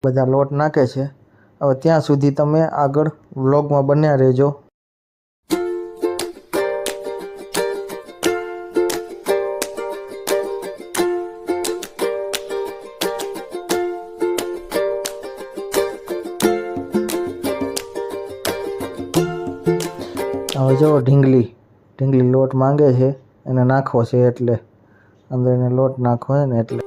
બધા લોટ નાખે છે। હવે ત્યાં સુધી તમે આગળ વ્લોગમાં બન્યા રહેજો। હવે જો ઢીંગલી લોટ માંગે છે, એને નાખવો છે એટલે અંદર એને લોટ નાખવો છે ને એટલે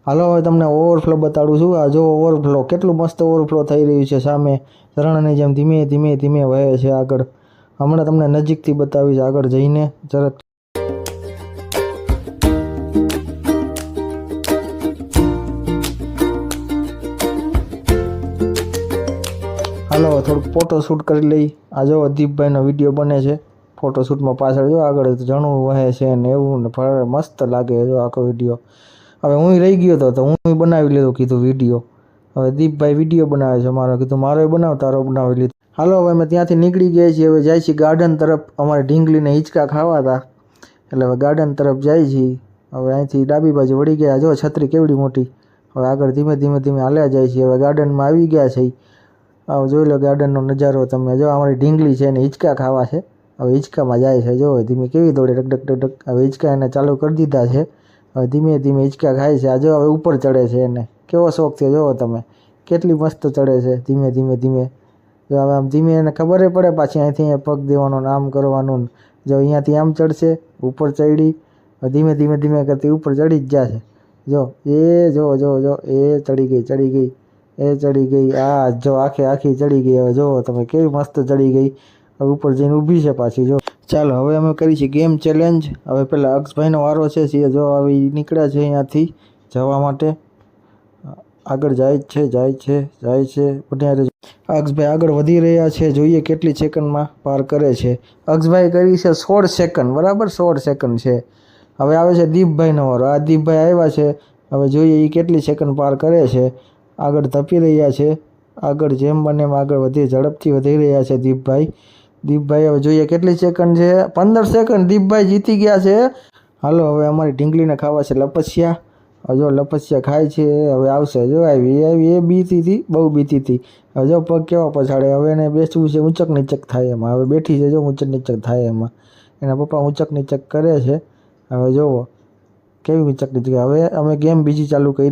હાલો હવે તમને ઓવરફ્લો બતાડું છું। આ જો ઓવરફ્લો કેટલું મસ્ત ઓવરફ્લો થઈ રહ્યું છે। સામે ઝરણાની જેમ ધીમે ધીમે ધીમે વહે છે આગળ। હમણાં તમને નજીકથી બતાવીશ આગળ જઈને જરાક। હાલો થોડુંક ફોટોશૂટ કરી લઈ। આ જો દીપભાઈનો વિડીયો બને છે। ફોટોશૂટમાં પાછળ જો આગળ ઝરણું વહે છે ને એવું ને મસ્ત લાગે જો આખો વિડીયો। હવે હું રહી ગયો હતો તો હું બનાવી લીધું કીધું વિડીયો। હવે દીપભાઈ વિડીયો બનાવે છે મારો, કીધું મારો બનાવ તારો બનાવી લીધો। હાલો હવે અમે ત્યાંથી નીકળી ગયા છીએ। હવે જાય છીએ ગાર્ડન તરફ। અમારે ઢીંગલીને હિંચકા ખાવા હતા એટલે હવે ગાર્ડન તરફ જાય છીએ। હવે અહીંથી ડાબી બાજુ વળી ગયા। જો છત્રી કેવડી મોટી। હવે આગળ ધીમે ધીમે ધીમે હાલ્યા જાય છે। હવે ગાર્ડનમાં આવી ગયા છે। હવે જોઈ લો ગાર્ડનનો નજારો તમે। જો અમારી ઢીંગલી છે એને હિંચકા ખાવા છે। હવે હિંચકામાં જાય છે। જો ધીમે કેવી દોડે ડક ડક ડક। હવે હિંચકા એને ચાલુ કરી દીધા છે। હવે ધીમે ધીમે હિંચકા ખાય છે। આ જો હવે ઉપર ચડે છે, એને કેવો શોખ છે જોવો તમે, કેટલી મસ્ત ચડે છે ધીમે ધીમે ધીમે। જો હવે આમ ધીમે એને ખબર પડે પાછી અહીંથી અહીંયા પગ દેવાનું આમ કરવાનું। જો અહીંયાથી આમ ચડશે, ઉપર ચડી, ધીમે ધીમે ધીમે કરતી ઉપર ચડી જ જશે। જો એ ચડી ગઈ એ ચડી ગઈ। આ જો આખી ચડી ગઈ। હવે જો તમે કેવી મસ્ત ચડી ગઈ। હવે ઉપર જઈને ઊભી છે પાછી। જો ચાલો હવે અમે કરી છે ગેમ ચેલેન્જ। હવે પેલા અક્ષભાઈનો વારો છે। જો આવી નીકળ્યા છે અહીંયાથી જવા માટે। આગળ જાય છે બન્યા અક્ષભાઈ આગળ વધી રહ્યા છે। જોઈએ કેટલી સેકન્ડમાં પાર કરે છે। અક્ષભાઈ કરી છે 16 સેકન્ડ, બરાબર 16 સેકન્ડ છે। હવે આવે છે દીપભાઈનો વારો। આ દીપભાઈ આવ્યા છે। હવે જોઈએ એ કેટલી સેકન્ડ પાર કરે છે। આગળ ધપી રહ્યા છે। આગળ જેમ બને એમ આગળ ઝડપથી વધી રહ્યા છે દીપભાઈ। હવે જોઈએ કેટલી સેકન્ડ છે। 15 સેકન્ડ। દીપભાઈ જીતી ગયા છે। હાલો હવે અમારી ઢીંગલીને ખાવા છે લપસ્યા। જો લપસ્યા ખાય છે। હવે આવશે, જો આવી એ બીતી હતી, બહુ બીતી હતી। હવે જો પગ કેવા પછાડે। હવે એને બેસવું છે, ઊંચક નીચક થાય એમાં। હવે બેઠી છે, જો ઊંચક નીચક થાય એમાં। એના પપ્પા ઊંચક નીચક કરે છે। હવે જોવો કેવી ઊંચક નીચક। હવે અમે ગેમ બીજી ચાલુ કરી।